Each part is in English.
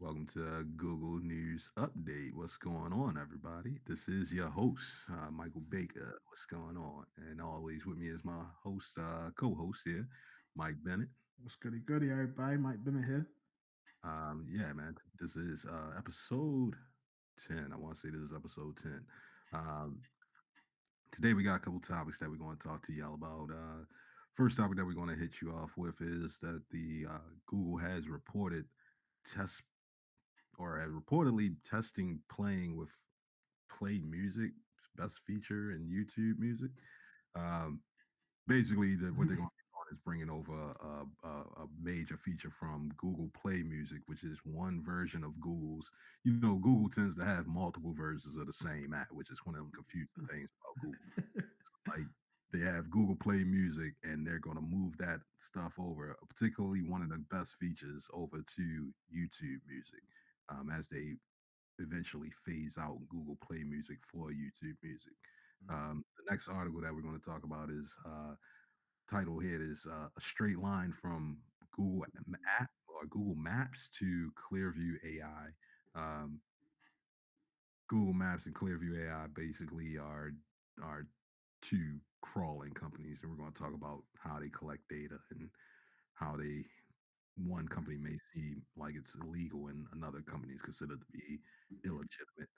Welcome to Google News Update. What's going on, everybody? This is your host, Michael Baker. What's going on? And always with me is my host, co-host here, Mike Bennett. What's goody goody, everybody? Mike Bennett here. Yeah, man. This is episode 10. I want to say this is episode 10. Um, Today we got a couple topics that we're going to talk to y'all about. First topic that we're going to hit you off with is that the Google has reported test or reportedly testing playing with play music best feature in YouTube music. Um, Basically, what they're going to be doing is bringing over a major feature from Google Play Music, which is one version of Google's. You know, Google tends to have multiple versions of the same app, which is one of them confusing things about Google. Like they have Google Play Music, and they're going to move that stuff over, particularly one of the best features, over to YouTube Music, as they eventually phase out Google Play Music for YouTube Music. The next article that we're going to talk about is title here is a straight line from Google app or Google Maps to Clearview AI. Um, Google Maps and Clearview AI basically are two crawling companies, and we're going to talk about how they collect data and how they one company may seem like it's illegal and another company is considered to be illegitimate.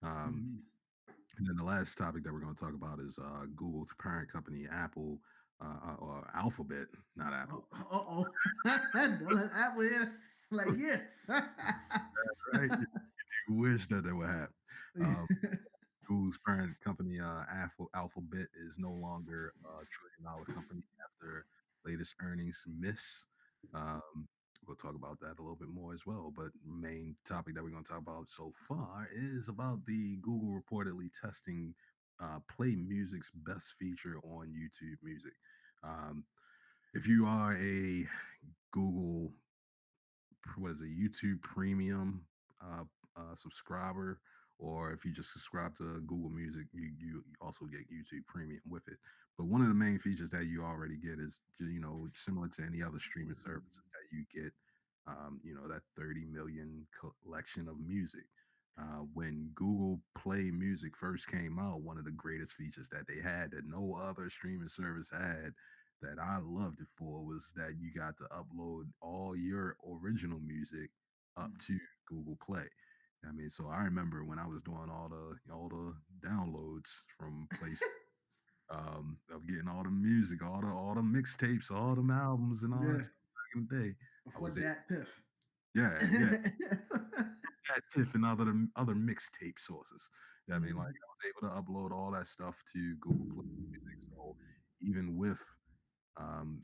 Um, Mhm. and then the last topic that we're going to talk about is Google's parent company, Apple, or Alphabet, not Apple. Oh. Don't let Apple here. Like, yeah. Right? You wish that would happen. Um, Google's parent company, Alphabet, is no longer a trillion-dollar company after latest earnings miss. Um, we'll talk about that a little bit more as well. But main topic that we're going to talk about so far is about the Google reportedly testing Play Music's best feature on YouTube Music. Um, if you are a Google, what is it, YouTube Premium uh, subscriber, or if you just subscribe to Google Music, you also get YouTube Premium with it. But one of the main features that you already get is similar to any other streaming services that you get, that 30 million collection of music. When Google Play Music first came out, one of the greatest features that they had that no other streaming service had that I loved it for was that you got to upload all your original music up to Google Play. I mean, so I remember when I was doing all the downloads from places of getting all the music, all the mixtapes, all the albums, and all that Yeah. stuff back in the day. I Before was able, that piff. yeah, yeah, that Tiff and other mixtape sources. Yeah, I mean, like Mhm. I was able to upload all that stuff to Google Play Music. So even with um,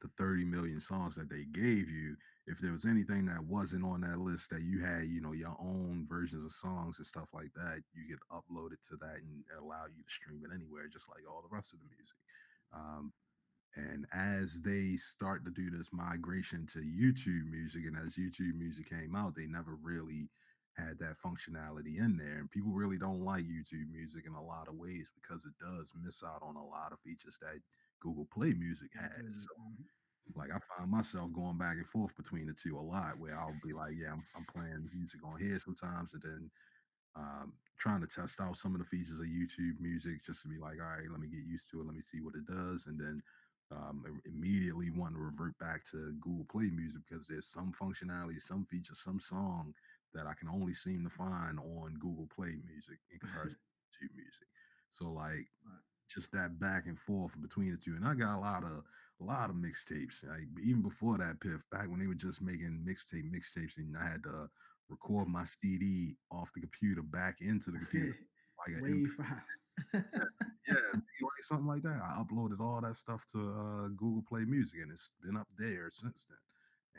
the 30 million songs that they gave you, if there was anything that wasn't on that list that you had, your own versions of songs and stuff like that, you could upload it to that and allow you to stream it anywhere, just like all the rest of the music. Um, and as they start to do this migration to YouTube music, and as YouTube music came out, they never really had that functionality in there. And people really don't like YouTube music in a lot of ways because it does miss out on a lot of features that Google Play Music has. Mhm. Like I find myself going back and forth between the two a lot, where I'll be like, yeah, I'm playing music on here sometimes, and then trying to test out some of the features of YouTube Music just to be like, all right, let me get used to it, let me see what it does, and then immediately want to revert back to Google Play Music because there's some functionality, some feature, some song that I can only seem to find on Google Play Music in comparison to Music. So like Right. just that back and forth between the two. And I got a lot of mixtapes. Like even before that, Piff, back when they were just making mixtapes, and I had to record my CD off the computer back into the computer, like an Way MP. fast. Yeah, like something like that. I uploaded all that stuff to Google Play Music, and it's been up there since then.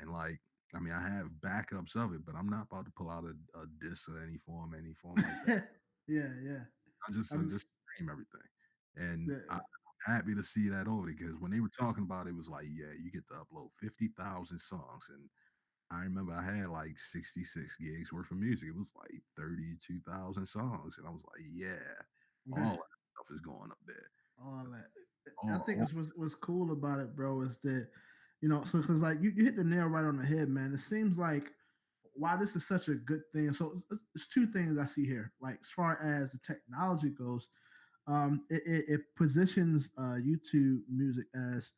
And like, I mean, I have backups of it, but I'm not about to pull out a disc of any form like that. Yeah. I I'm just stream everything, and yeah. I'm happy to see that over because when they were talking about it, it was like, yeah, you get to upload 50,000 songs, and I remember I had like 66 gigs worth of music. It was like 32,000 songs, and I was like, yeah, all Man, that stuff is going up there. all that. I think All, that's what's cool about it, bro, is that so because like you hit the nail right on the head, man. It seems like why this is such a good thing. So it's two things I see here. Like as far as the technology goes, it positions YouTube music as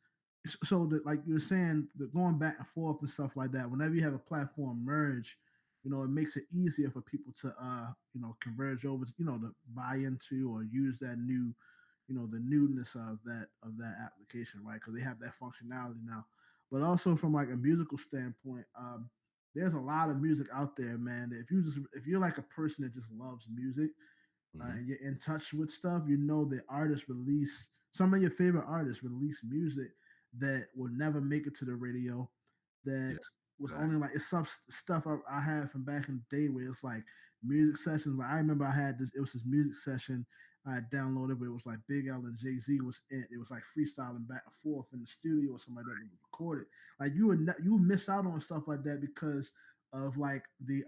so that, like you're saying, the going back and forth and stuff like that. Whenever you have a platform merge, it makes it easier for people to converge over, to buy into or use that new, the newness of that application, right? Because they have that functionality now. But also from like a musical standpoint, there's a lot of music out there, man. That if you're like a person that just loves music, Hmm. and you're in touch with stuff, the artists release some of your favorite artists release music that will never make it to the radio. Yeah, That was only exactly. like it's some stuff I had from back in the day where it's like music sessions. Like I remember I had this. It was this music session I had downloaded, but it was like Big L and Jay Z was in. It was like freestyling back and forth in the studio or something like that. Would record it. Like you would miss out on stuff like that because of like the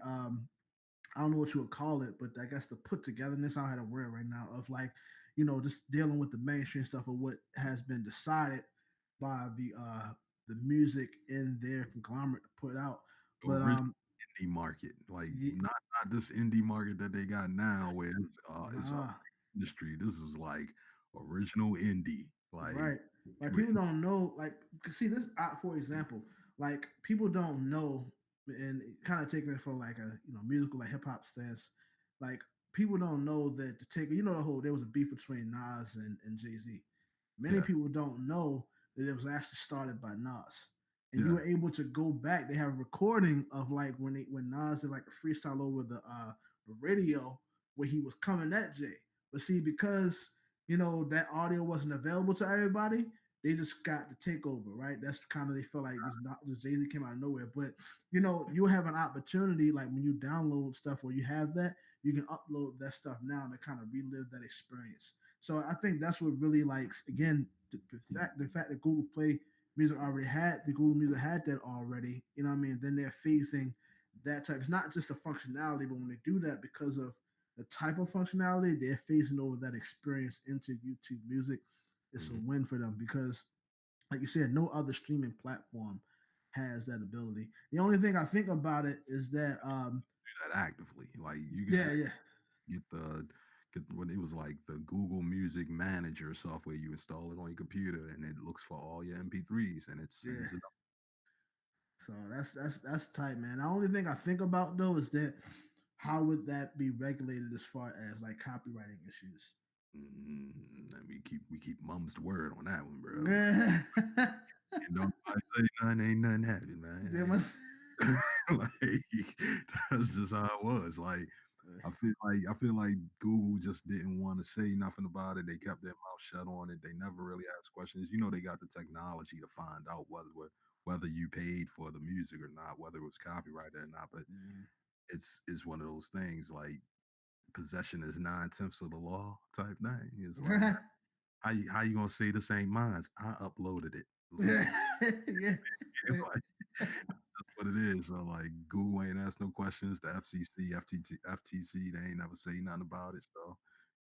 I don't know what you would call it, but I guess the put togetherness, I don't have a word right now, of like, just dealing with the mainstream stuff of what has been decided by the music in their conglomerate to put out. But Original indie market, like not this indie market that they got now, where it's a nah, industry. This is like original indie, like right. Like people don't know, like, see this, for example, like people don't know, and kind of taking it from like a musical like hip hop stance, like people don't know that to take the whole there was a beef between Nas and Jay Z. Many yeah, people don't know that it was actually started by Nas. And you yeah, were able to go back. They have a recording of like when Nas did like a freestyle over the radio where he was coming at Jay. But see, because that audio wasn't available to everybody, they just got the takeover, right? That's kind of they felt like this Jay Z came out of nowhere. But you have an opportunity like when you download stuff or you have that, you can upload that stuff now to kind of relive that experience. So I think that's what really likes again the fact that Google Play Music already had the Google Music had that already. You know what I mean? Then they're phasing that type. It's not just a functionality, but when they do that because of the type of functionality, they're phasing over that experience into YouTube Music. It's a mhm. win for them because, like you said, no other streaming platform has that ability. The only thing I think about it is that, Do that actively. Like you can yeah, yeah, get the get when it was like the Google Music Manager software. You install it on your computer, and it looks for all your MP3s, and it yeah. sends it up. So that's tight, man. The only thing I think about though is that how would that be regulated as far as like copywriting issues? And we keep mum's word on that one, bro. Yeah. And don't nobody say nothing, ain't nothing happened, There man. must. Like that's just how it was. Like I feel like Google just didn't want to say nothing about it. They kept their mouth shut on it. They never really asked questions. They got the technology to find out whether you paid for the music or not, whether it was copyrighted or not. But Mhm. it's one of those things like possession is 9 tenths of the law type thing. It's like how you gonna say this ain't mine? I uploaded it. Yeah. Like, that's what it is. So like Google ain't asked no questions. The FCC, FTC, they ain't never say nothing about it. So,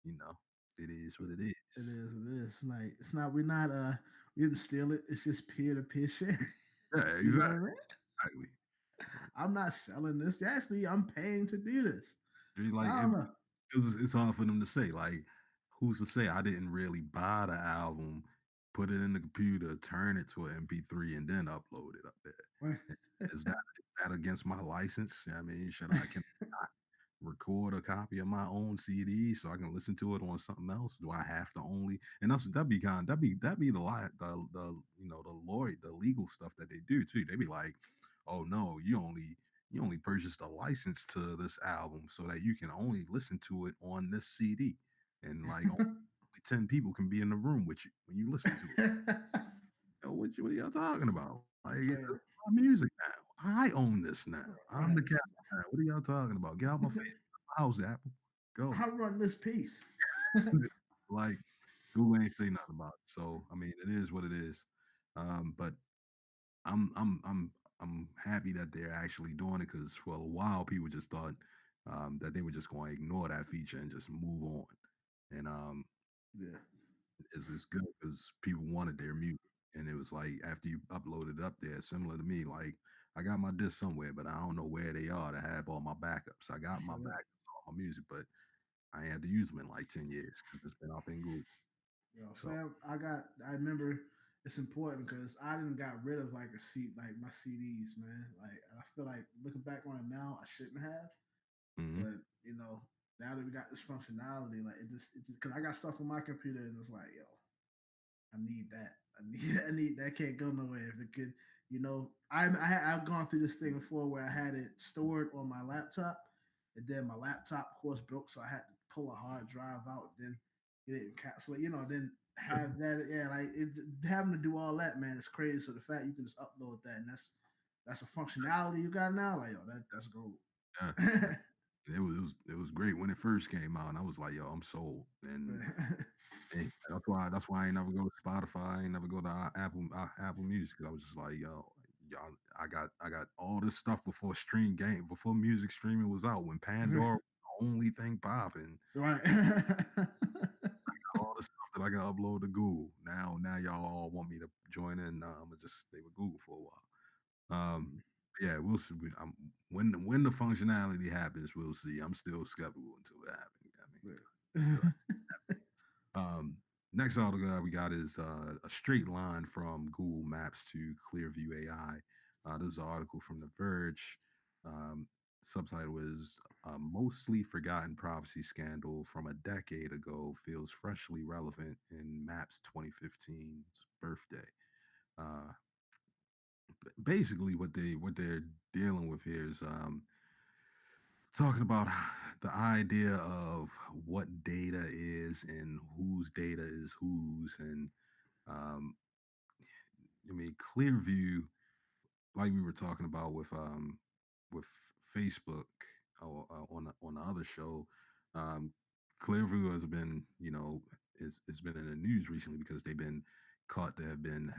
you know, it is what it It is. is. It is. Like it's not. We're not. We didn't steal it. It's just peer to peer sharing. Yeah, You know what I exactly. mean? Exactly. I'm not selling this. Actually, I'm paying to do this. Like, I don't know. it's hard for them to say. Like, who's to say I didn't really buy the album, put it in the computer, turn it to an MP3, and then upload it up there? Is that against my license? I mean, can I record a copy of my own CD so I can listen to it on something else? Do I have to only? And that'd be the the lawyer the legal stuff that they do too. They be like, oh no, you only purchased a license to this album so that you can only listen to it on this CD, and like only 10 people can be in the room with you when you listen to it. What are y'all talking about? Like, this Okay. is my music now. I own this now. I'm the Right. captain now. What are y'all talking about? Get out my face. My house, Apple. Go. I run this piece. Like, Google ain't say nothing about it. So, I mean, it is what it is. But I'm I'm I'm I'm happy that they're actually doing it because for a while people just thought that they were just going to ignore that feature and just move on. And Yeah. it's good because people wanted their music, and it was like after you upload it up there, similar to me, like I got my discs somewhere, but I don't know where they are to have all my backups. I got my Yeah. backups, all my music, but I ain't had to use them in like 10 years because it's been up in Google. Yo, So, fam, I remember it's important because I didn't got rid of like a seat like my CDs, man. Like I feel like looking back on it now, I shouldn't have. mhm. But now that we got this functionality, like it just because I got stuff on my computer and it's like, yo, I need that. I need I need that can't go nowhere. If it could, I've gone through this thing before where I had it stored on my laptop, and then my laptop, of course, broke, so I had to pull a hard drive out, then get it encapsulate, then have that. Yeah, like having to do all that, man, it's crazy. So the fact you can just upload that, and that's a functionality you got now, like yo, that's gold. Yeah. It was great when it first came out, and I was like, "Yo, I'm sold." And that's why I ain't never go to Spotify, I ain't never go to Apple Music. I was just like, "Yo, y'all, I got all this stuff before music streaming was out. When Pandora was the only thing popping, Right. all the stuff that I can upload to Google. Now y'all all want me to join in. Nah, I'm gonna just stay with Google for a while. Um, yeah, we'll see. When the functionality happens, we'll see. I'm still skeptical until it happens. I mean, still. Um, Next article we got is a straight line from Google Maps to Clearview AI. This is an article from The Verge. Um, Subtitle is Mostly Forgotten Privacy Scandal from a Decade Ago Feels Freshly Relevant in Maps 2015's Birthday. Uh, Basically, what they're dealing with here is talking about the idea of what data is and whose data is whose. And um, I mean, Clearview, like we were talking about with Facebook on the other show. um, Clearview has been, is been in the news recently because they've been caught to have been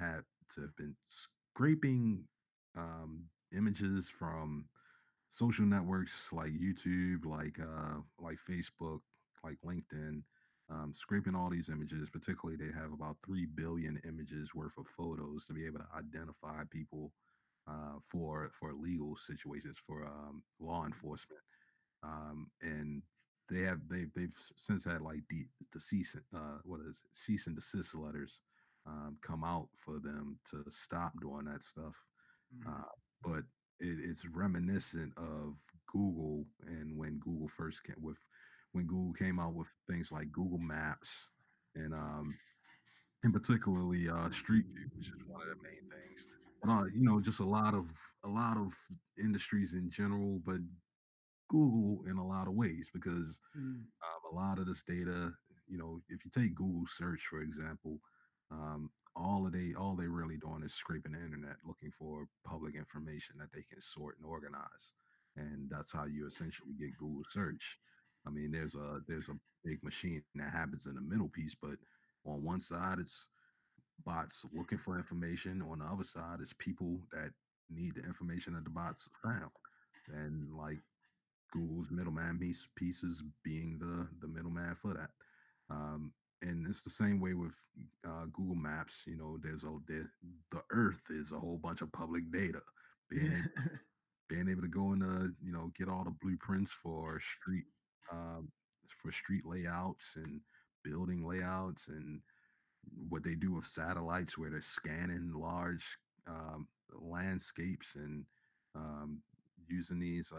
scraping images from social networks like YouTube, like Facebook, like LinkedIn, scraping all these images. Particularly, they have about 3 billion images worth of photos to be able to identify people for legal situations for law enforcement. And they've since had like the cease and desist letters come out for them to stop doing that stuff. uh, but it's reminiscent of Google, and when Google came out with things like Google Maps, and in particularly Street View, which is one of the main things. But just a lot of industries in general, but Google in a lot of ways, because a lot of this data, if you take Google search for example, all they really doing is scraping the internet looking for public information that they can sort and organize, and that's how you essentially get Google search. I mean, there's a big machine that happens in the middle piece, but on one side it's bots looking for information, on the other side it's people that need the information that the bots found. And like Google's middleman pieces being the middleman for that. And it's the same way with Google Maps. The Earth is a whole bunch of public data. Being able Yeah. being able to go and get all the blueprints um, for street layouts and building layouts, and what they do with satellites where they're scanning large landscapes, and um, using these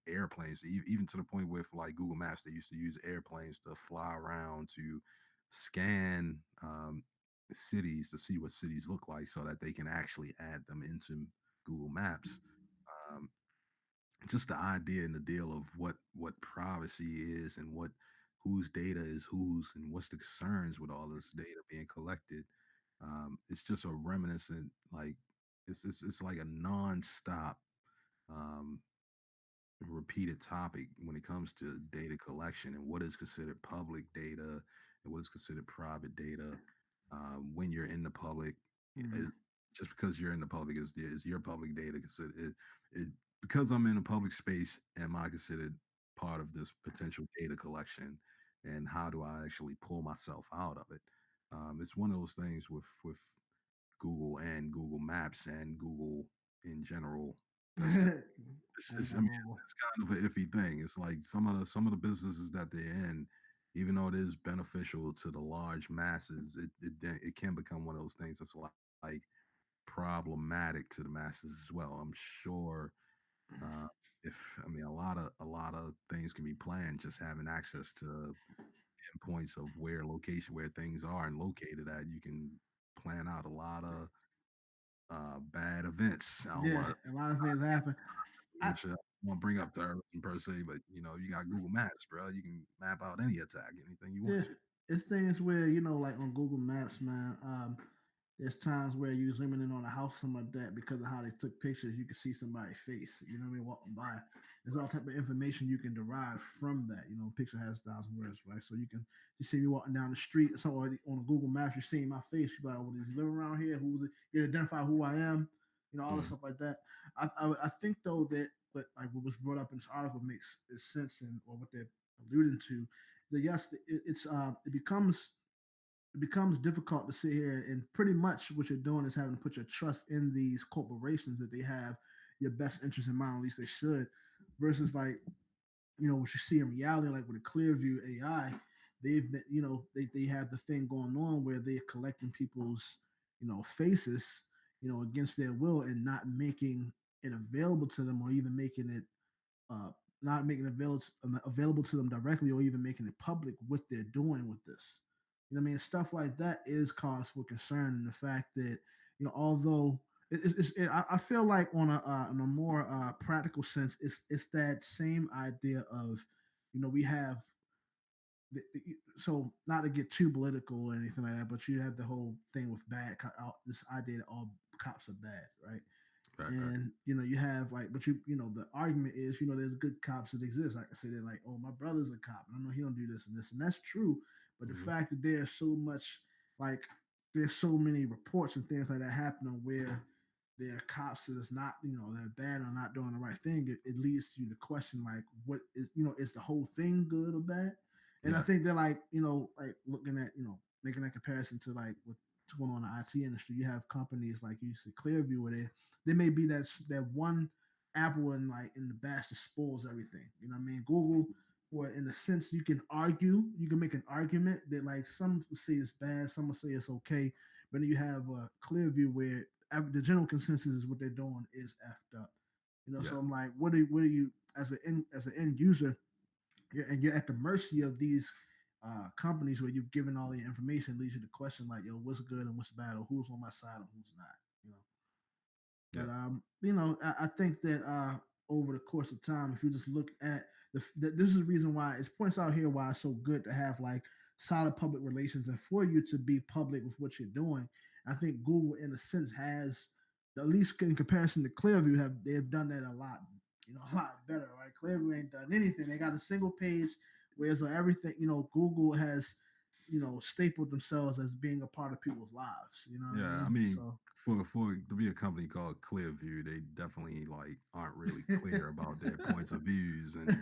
airplanes, even to the point with like Google Maps, they used to use airplanes to fly around to scan cities to see what cities look like so that they can actually add them into Google Maps. Um, just the idea and the deal of what privacy is, and what whose data is whose, and what's the concerns with all this data being collected. It's just a reminiscent, like it's like a nonstop um, repeated topic when it comes to data collection and what is considered public data and what is considered private data. When you're in the public, Mm, is just because you're in the public is your public data considered it, because I'm in a public space, am I considered part of this potential data collection, and how do I actually pull myself out of it? It's one of those things with Google and Google Maps and Google in general. That's just I mean, Oh, it's kind of an iffy thing. It's like some of the businesses that they're in, even though it is beneficial to the large masses, it can become one of those things that's like problematic to the masses as well. I'm sure uh, if I mean a lot of things can be planned. Just having access to pinpoints of where things are and located at, you can plan out a lot of bad events. I don't yeah, want a lot of things happen. I, which I won't bring up terrorism per se, but you got Google Maps, bro. You can map out any attack, anything you want yeah, to. it's things where like on Google Maps, man. There's times where you zooming in on a house, something like that, because of how they took pictures. You can see somebody's face. You know what I mean? Walking by, there's all type of information you can derive from that. A picture has 1,000 words, right? So you see me walking down the street, or somewhere on a Google Maps, you're seeing my face. You're like, "Oh, does he live around here? Who's it?" You identify who I am. All this Mm, stuff like that. I think though that, but like what was brought up in this article makes sense, and or what they're alluding to, that yes, it becomes difficult to sit here, and pretty much what you're doing is having to put your trust in these corporations that they have your best interest in mind, at least they should, versus like what you see in reality, like with the Clearview AI. They've been, they have the thing going on where they're collecting people's faces against their will, and not making it available to them, or even making it uh, not making it available to them directly, or even making it public what they're doing with this. You know what I mean? Stuff like that is cause for concern, and the fact that although I feel like on a more practical sense, it's that same idea of we have so not to get too political or anything like that, but you have the whole thing with this idea that all cops are bad, right? right, right. And you have like, but the argument is there's good cops that exist. Like I say, they're like, oh, my brother's a cop, and I know he don't do this and this, and that's true. But the Hmm. fact that there's so much, like, there's so many reports and things like that happening where there are cops that is not, they're bad or not doing the right thing, it leads you to question, like, what is the whole thing good or bad? And I Yeah, think they're like, like looking at, making that comparison to like what's going on in the IT industry. You have companies like you see Clearview, where they may be that one apple in the batch that spoils everything. You know what I mean? Google, where in a sense you can make an argument that like some will say it's bad, some will say it's okay, but then you have a Clearview where the general consensus is what they're doing is effed up. yeah, So I'm like, what do you as an end user, you're at the mercy of these companies where you've given all the information, leads you to question like, yo, what's good and what's bad, or who's on my side and who's not. You know. yeah, But I think that over the course of time, if you just look at this is the reason why it points out here why it's so good to have like solid public relations, and for you to be public with what you're doing. I think Google, in a sense, has, at least in comparison to Clearview, they've done that a lot, a lot better. Right? Clearview ain't done anything. They got a single page, whereas everything, Google has, stapled themselves as being a part of people's lives. You know what I yeah. I mean? mean, So. for to be a company called Clearview, they definitely like aren't really clear about their points of views and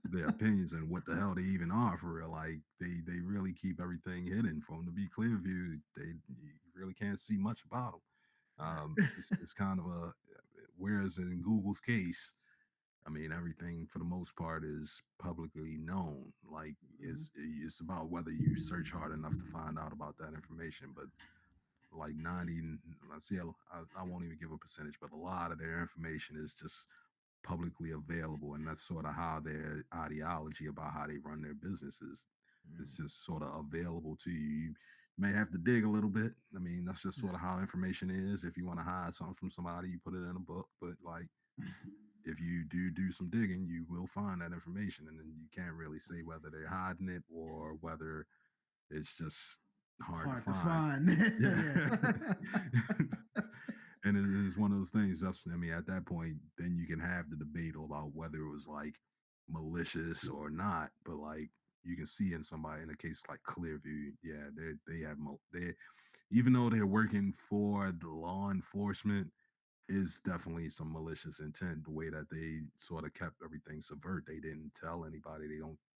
their opinions and what the hell they even are for real. Like they really keep everything hidden from them. To be Clearview. You really can't see much about them. Right. It's kind of a whereas in Google's case, I mean everything for the most part is publicly known. Like it's about whether you search hard enough to find out about that information. But like 90, I see, I won't even give a percentage, but a lot of their information is just publicly available, and that's sort of how their ideology about how they run their businesses is just sort of available to you. You may have to dig a little bit. I mean, that's just sort of how information is. If you want to hide something from somebody, you put it in a book. But like, if you do some digging, you will find that information, and then you can't really say whether they're hiding it or whether it's just hard to Hard to find. find. Yeah. Yeah. And it's one of those things. That's I mean, at that point, then you can have the debate about whether it was like malicious or not. But like you can see in somebody in a case like Clearview, yeah, they have they even though they're working for the law enforcement, is definitely some malicious intent. The way that they sort of kept everything subvert, they didn't tell anybody.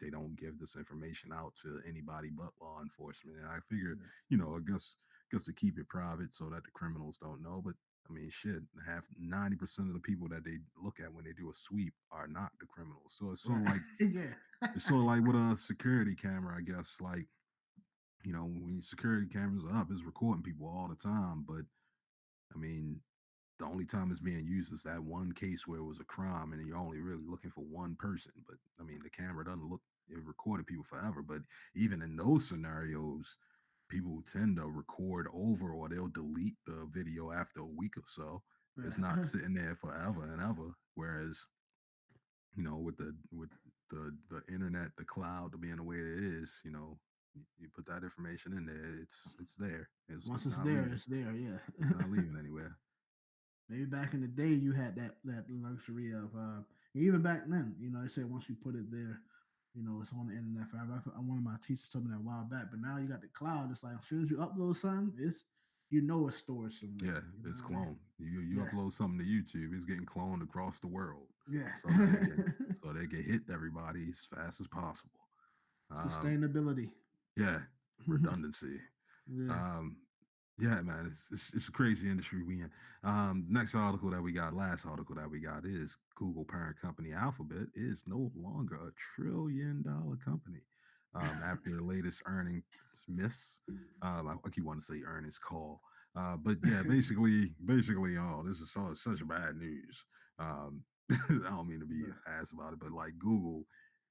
They don't give this information out to anybody but law enforcement. And I figure, Yeah. I guess to keep it private so that the criminals don't know. But I mean, shit, half 90% of the people that they look at when they do a sweep are not the criminals. So Right. Yeah. it's sort of like with a security camera, I guess. Like, you know, when security cameras are up, it's recording people all the time. But I mean, the only time it's being used is that one case where it was a crime and you're only really looking for one person. But I mean, the camera doesn't look, it recorded people forever. But even in those scenarios, people tend to record over or they'll delete the video after a week or so. It's not Yeah. sitting there forever and ever. Whereas, you know, with the internet, the cloud being the way it is, you know, you put that information in there, it's there. Once It's it's not there, leaving. it's there. Yeah. It's not leaving anywhere. Maybe back in the day, you had that luxury of even back then. They said once you put it there, it's on the internet forever. One of my teachers told me that a while back. But now you got the cloud. It's like as soon as you upload something, it's stored Yeah, somewhere. You know it's what I mean? cloned. You Yeah. upload something to YouTube, it's getting cloned across the world, Yeah. so they can hit everybody as fast as possible. Um, Sustainability. yeah, redundancy. Yeah. Um, yeah, man, it's a crazy industry we in. Next article that we got, last article that we got is Google parent company Alphabet is no longer $1 trillion company. After the latest earnings miss, I keep wanting to say earnings call, but yeah, basically, oh, this is such bad news. Um, I don't mean to be Yeah. ass about it, but like Google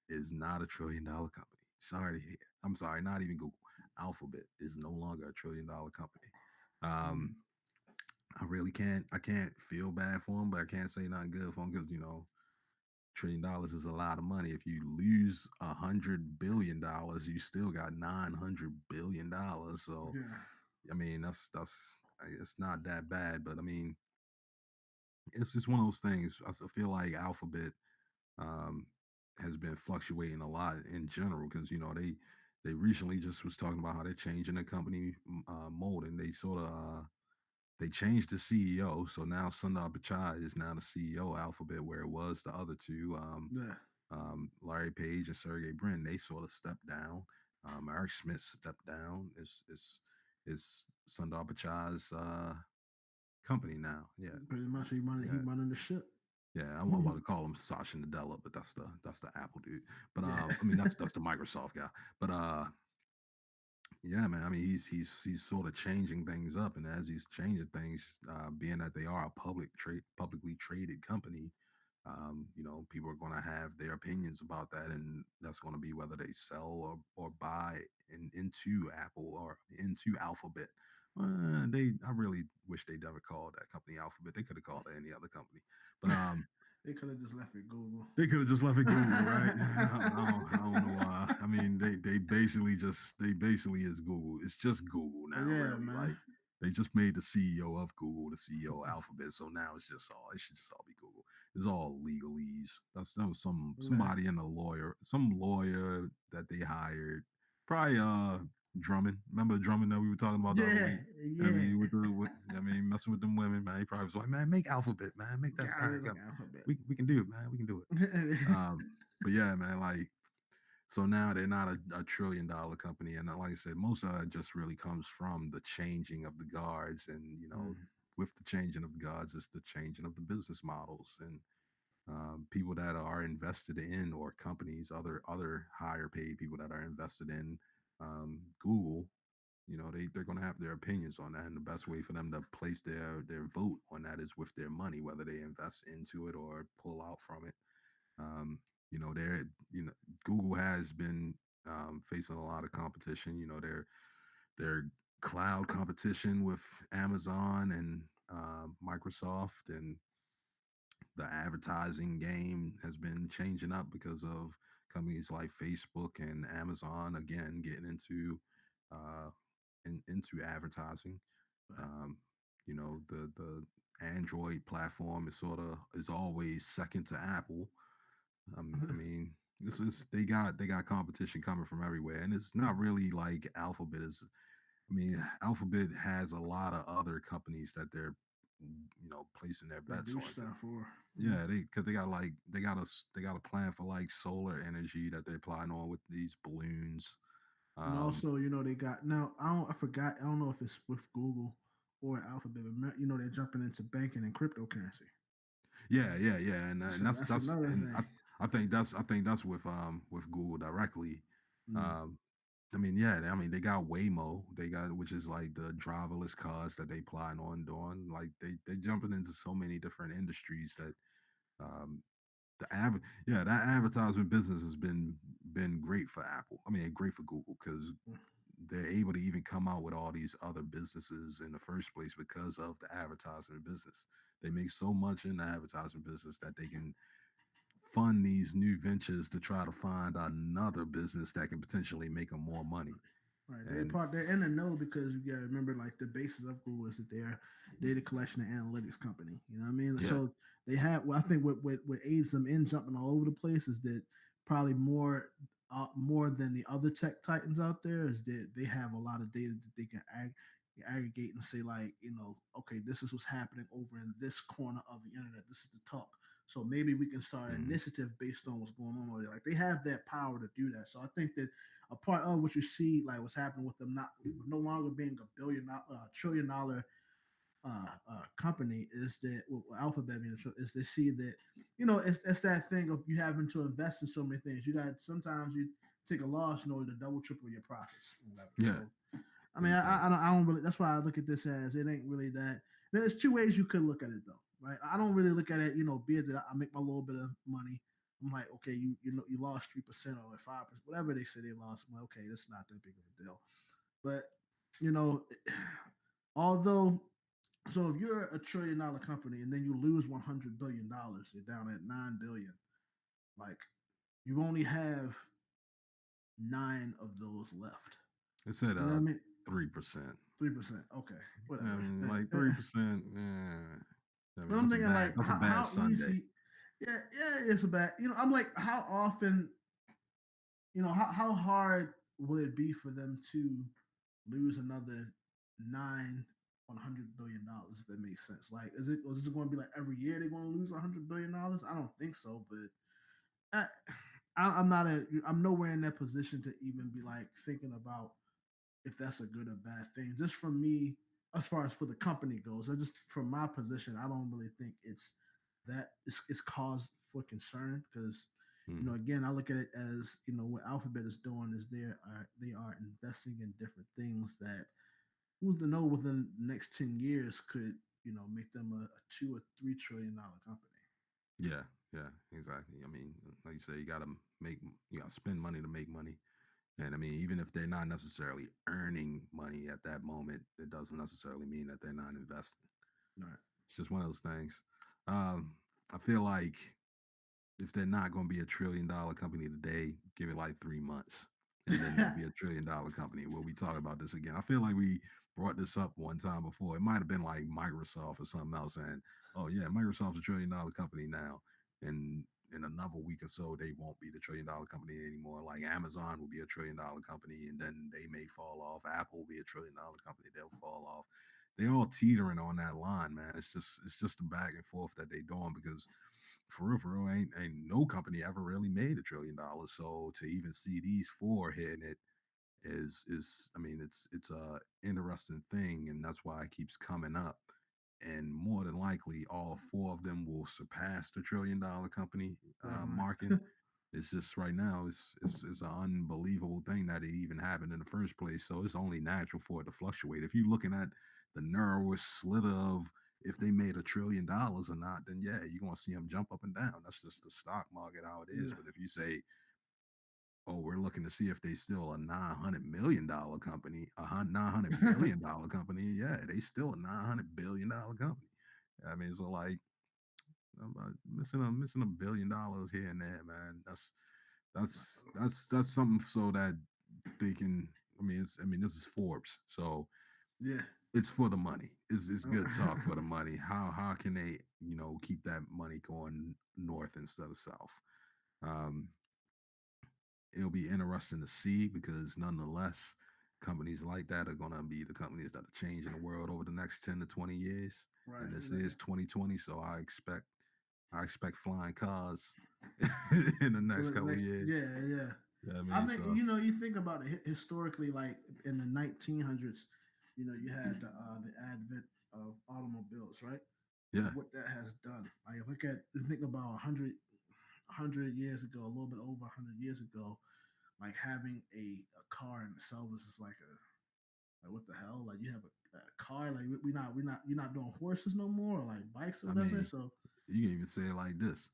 is not $1 trillion company. Sorry to hear. I'm sorry, not even Google. Alphabet is no longer $1 trillion company. Mm. Um, I really can't. I can't feel bad for them, but I can't say nothing good for them because $1 trillion is a lot of money. If you lose $100 billion, you still got $900 billion. So Yeah. I mean, that's it's not that bad, but I mean, it's just one of those things. Feel like Alphabet um, has been fluctuating a lot in general because they recently just was talking about how they're changing the company mold and they sort of they changed the CEO. So now Sundar Pichai is now the CEO of Alphabet, where it was the other two, Yeah. Larry Page and Sergey Brin. They sort of stepped down. Eric Smith stepped down. It's Sundar Pichai's company now. Yeah, Pretty much he yeah. running the ship. Yeah, I'm about to call him Satya Nadella, but that's the Apple dude. But Yeah. I mean that's the Microsoft guy. But yeah, man. I mean he's sort of changing things up, and as he's changing things, being that they are a publicly traded company, people are going to have their opinions about that, and that's going to be whether they sell or buy into Apple or into Alphabet. I really wish they never called that company Alphabet. They could have called it any other company, but They could have just left it Google. they could have just left it Google, right? I don't know why. I mean, they basically is Google. It's just Google now, Yeah, really. man. Like they just made the CEO of Google the CEO of Alphabet, so now it should just all be Google. It's all legalese. That was Yeah. some lawyer that they hired, probably Drummond. Remember Drummond that we were talking about the other Yeah. week? I Yeah. mean, I mean, messing with them women, man. He probably was like, man, make Alphabet, man, make that God, parent like company. alphabet. We can do it, man. We can do it. Um, but yeah, man, like so now they're not a $1 trillion company, and like I said, most of it just really comes from the changing of the guards, and Mm. with the changing of the guards, is the changing of the business models and people that are invested in or companies, other higher paid people that are invested in Google. They're going to have their opinions on that, and the best way for them to place their vote on that is with their money, whether they invest into it or pull out from it. um, they're Google has been facing a lot of competition. Their cloud competition with Amazon and Microsoft, and the advertising game has been changing up because of companies like Facebook and Amazon again getting uh, into advertising. Right. Um, the Android platform is always second to Apple. I mean, this is they got competition coming from everywhere, and it's not really like Alphabet is. I mean, Alphabet has a lot of other companies that they're placing their They bets do on. stuff for. Mm. Yeah, because they got a plan for like solar energy that they're applying on with these balloons. And Um, also, they got now. I forgot. I don't know if it's with Google or Alphabet. But they're jumping into banking and cryptocurrency. Yeah, and That's that's another and thing. I think that's with Google directly. Mm. Um, I mean, yeah, they got Waymo, they got which is like the driverless cars that they plan on doing. Like they jumping into so many different industries that um that advertisement business has been great for Apple. I mean, great for Google because they're able to even come out with all these other businesses in the first place because of the advertisement business. They make so much in the advertisement business that they can fund these new ventures to try to find another business that can potentially make them more money. Right, And they're in the know because you got to remember, like, the basis of Google is that they're data collection and analytics company. You know what I mean? yeah, So they have. Well, I think what aids them in jumping all over the place is that probably more than the other tech titans out there is that they have a lot of data that they can aggregate and say, like, okay, this is what's happening over in this corner of the internet. This is the talk. So maybe we can start an mhm. initiative based on what's going on over there. Like, they have that power to do that. So I think that a part of what you see, like what's happening with them not no longer being a $1 trillion company, is that Alphabet is they see that it's that thing of you having to invest in so many things. You got sometimes you take a loss in order to double triple your profits, or whatever. Yeah, So I mean, exactly. I don't really. That's why I look at this as it ain't really that. There's two ways you could look at it though, right? I don't really look at it, be it that I make my little bit of money. I'm like, okay, you lost 3% or 5%, whatever they say they lost. I'm like, okay, that's not that big of a deal. But you know, although, so if you're a $1 trillion company and then you lose $100 billion, you're down at 9 billion. Like, you only have nine of those left. It said You know what I mean? 3%. 3%. Okay, I whatever. mean, like 3%. Yeah, I But mean I'm thinking, like, that's a bad how Sunday. easy. Yeah, it's a bad. I'm like, how often, how hard will it be for them to lose another 9 $100 billion? If that makes sense. Like, is it going to be like every year they're going to lose $100 billion? I don't think so, but I, I'm nowhere in that position to even be like thinking about if that's a good or bad thing. Just from me, as far as for the company goes, I just from my position, I don't really think it's cause for concern because Mhm. again, I look at it as what Alphabet is doing is they are investing in different things that who's to know within the next 10 years could make them a $2 or $3 trillion company. Yeah, yeah, exactly. I mean, like you say, you gotta spend money to make money. And I mean, even if they're not necessarily earning money at that moment, it doesn't necessarily mean that they're not investing. Right. It's just one of those things. Um, I feel like if they're not going to be $1 trillion company today, give it like 3 months, and then they'll be $1 trillion company. We'll be talking about this again. I feel like we brought this up one time before. It might have been like Microsoft or something else, and oh yeah, Microsoft's $1 trillion company now, and in another week or so, they won't be the $1 trillion company anymore. Like Amazon will be $1 trillion company, and then they may fall off. Apple will be $1 trillion company; they'll fall off. They all teetering on that line, man. It's just the back and forth that they doing because for real, ain't no company ever really made $1 trillion. So to even see these four hitting it is I mean it's a interesting thing, and that's why it keeps coming up. And more than likely, all four of them will surpass the $1 trillion company Right, marking. right. It's just right now, it's an unbelievable thing that it even happened in the first place. So it's only natural for it to fluctuate. If you're looking at the narrowest slither of if they made $1 trillion or not, then yeah, you're gonna see them jump up and down. That's just the stock market how it is. Yeah. But if you say, oh, we're looking to see if they still a $900 million company, $900 billion company, yeah, they still a $900 billion company. I mean, so like I'm missing $1 billion here and there, man. That's something so that they can. This is Forbes, so Yeah. it's for the money. It's good talk for the money. How can they keep that money going north instead of south? Um, it'll be interesting to see because nonetheless, companies like that are gonna be the companies that are changing the world over the next 10 to 20 years. Right. And this is 2020, so I expect flying cars in the For next the couple of next, years. yeah, yeah. Yeah, I I mean, mean, so you think about it historically, like in the 1900s. you had the advent of automobiles, right? Yeah. And what that has done. Like think about 100 years ago, a little bit over 100 years ago, like having a car in itself was just like what the hell? Like you have a car, like we not you're not doing horses no more, or like bikes or I whatever. mean, So you can even say it like this: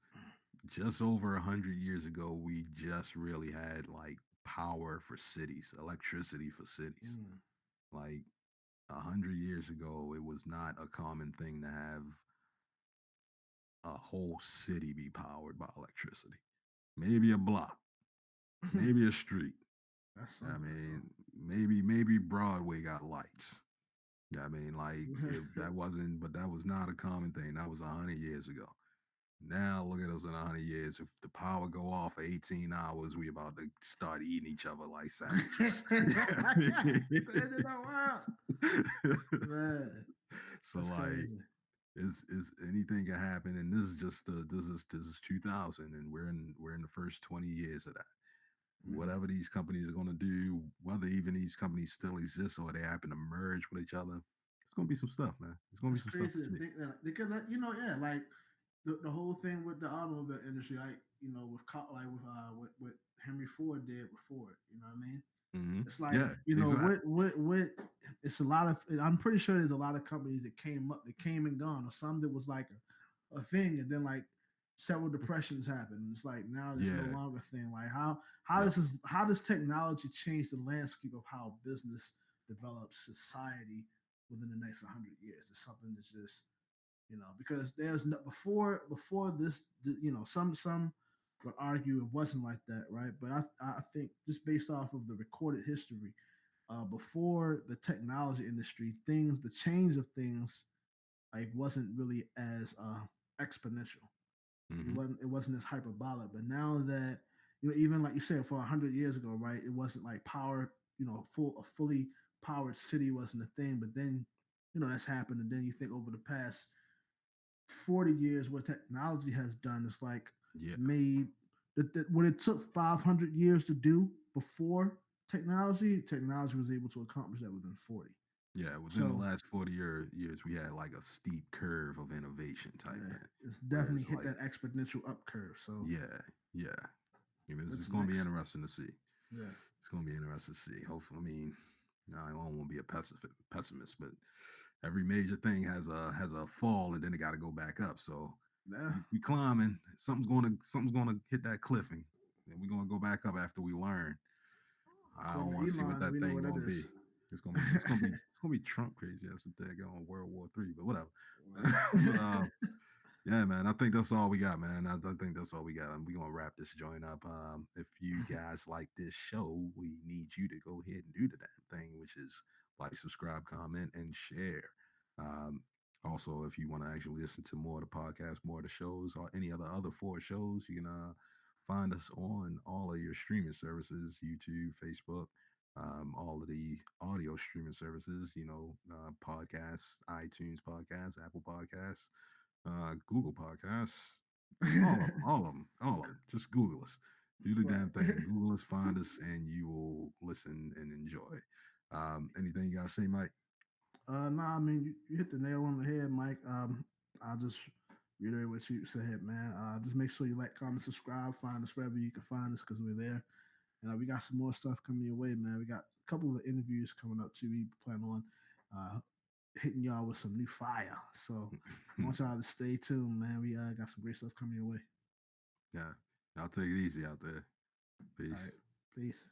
just over 100 years ago, we just really had like power for cities, electricity for cities. mm, Like 100 years ago, it was not a common thing to have a whole city be powered by electricity. Maybe a block, maybe a street. that's I something. So mean, maybe Broadway got lights. I mean, like if that wasn't, but that was not a common thing. That was 100 years ago. Now look at us in 100 years. If the power go off for 18 hours, we about to start eating each other like savages. the end of the world, man. So That's like crazy. is anything can happen, and this is 2000, and we're in the first 20 years of that. Mm. Whatever these companies are going to do, whether even these companies still exist or they happen to merge with each other, it's going to be some stuff, man. It's going to be That's some stuff to crazy to see. think that because yeah, like the whole thing with the automobile industry, like with Henry Ford did before. You know what I mean? It's like Yeah, exactly. what it's a lot of. I'm pretty sure there's a lot of companies that came and gone, or some that was like a thing, and then like several depressions happened. It's like now it's no Yeah, longer a thing. Like yep. how does technology change the landscape of how business develops society within the next 100 years? It's something that's just because there's no before this, some would argue it wasn't like that, right? But I think just based off of the recorded history, before the technology industry, the change of things like wasn't really as exponential. Hmm. It wasn't as hyperbolic. But now that even like you said, for 100 years ago, right, it wasn't like power. A fully powered city wasn't a thing. But then that's happened, and then you think over the past 40 years, what technology has done is like Yeah, made what it took 500 years to do before technology was able to accomplish that within 40. yeah. Within the So last 40 years, we had like a steep curve of innovation type yeah, thing. it's definitely Whereas, hit like, that exponential up curve. So yeah, yeah. It's what's going to be next? interesting to see. Yeah, It's going to be interesting to see. Hopefully, I mean, I don't want to be a pessimist, but every major thing has a fall, and then it got to go back up. So yeah. we climbing. Something's gonna hit that cliff, and we're gonna go back up after we learn. I don't According want to to see what Elon, that we know thing what it gonna be. is. It's gonna be Trump crazy ass there going World War III, but whatever. But yeah, man, I think that's all we got, man. I think that's all we got. And we're gonna wrap this joint up. If you guys like this show, we need you to go ahead and do the damn thing, which is like, subscribe, comment, and share. Um, Also, if you want to actually listen to more of the podcast, more of the shows, or any other four shows, you can find us on all of your streaming services: YouTube, Facebook, all of the audio streaming services. Podcasts, iTunes Podcasts, Apple Podcasts, Google Podcasts, all of them. Just Google us. Do the damn Right. thing. Google us, find us, and you will listen and enjoy. Anything you gotta say, Mike? Nah, I mean you hit the nail on the head, Mike. I'll just reiterate what you said, man. Just make sure you like, comment, subscribe, find us wherever you can find us because we're there. And we got some more stuff coming your way, man. We got a couple of interviews coming up too. We plan on uh, hitting y'all with some new fire. So I want y'all to stay tuned, man. We got some great stuff coming your way. Yeah, y'all take it easy out there. All Peace. right, peace.